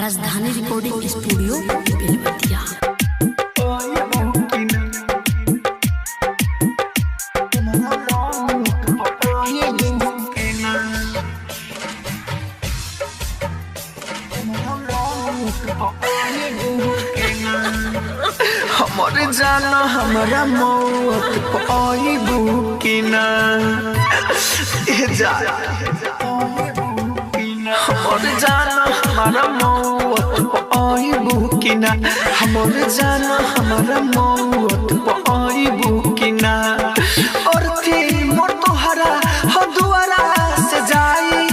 राजधानी recording studio Belwatia. हमर जाना हमारा मौत पाइबू कि ना हमर जाना हमारा मौत पाइबू कि ना हमर जाना हमारा मौत पाइबू कि ना और थी मोर तोहरा हो दुआरा से जाई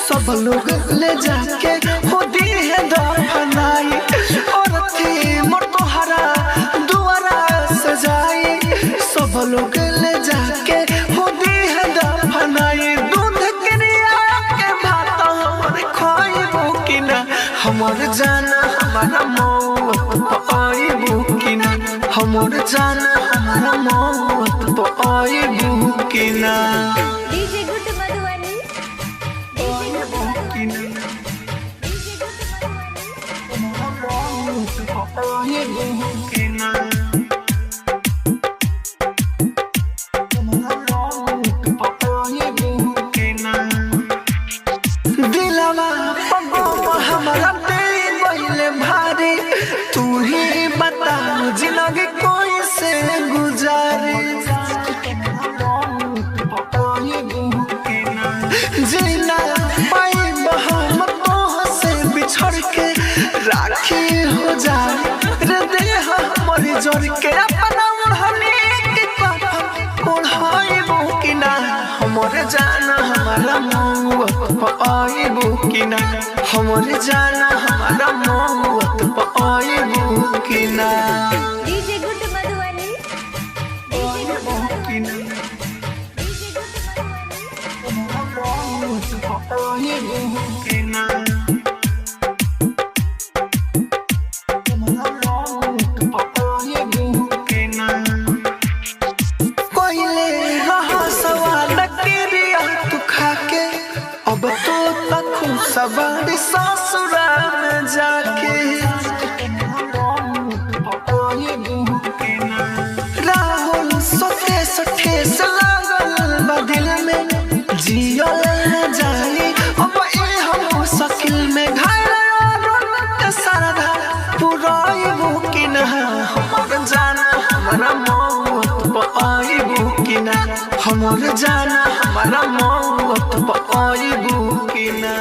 सब लोग ले जाके हो दी है दफनाई और थी मोर तोहरा दुआरा से जाई सब लोग ले जाके हो दी है दफनाई दूध क्रिया के भात हमर खाइबू कि ना हमर जाना हमारा मौत पाइबू कि ना हमर जाना हमारा मौत पाइबू कि ना डीजे गुड मधुबनी दिलवा पगो हमारा दिल बहिले भारी तू ही बता जिंदगी कोई से गुजारे जीना पाई हम तोह से बिछड़ के राखी हो जाए रे देह मर जोड़ के अपना ओढ़नी के कफन ओढ़ाइबू कि ना हमर जाना हमारा मौत पाइबू कि ना हमर जाना हमारा मौत पाइबू कि ना डीजे गुड मधुबनी कोइले रहा सवाल क्रिया तू खाके अब तो तक सवारी ससुरा में जाके राहुल सोते ठेस लागल बा दिल में जियल न जाई अब ए हम शकिल में घायल के सरधा पुराइबू कि ना हमर जाना हमारा मौत पाइबू कि ना हमर जाना हमारा मौत पाइबू कि ना।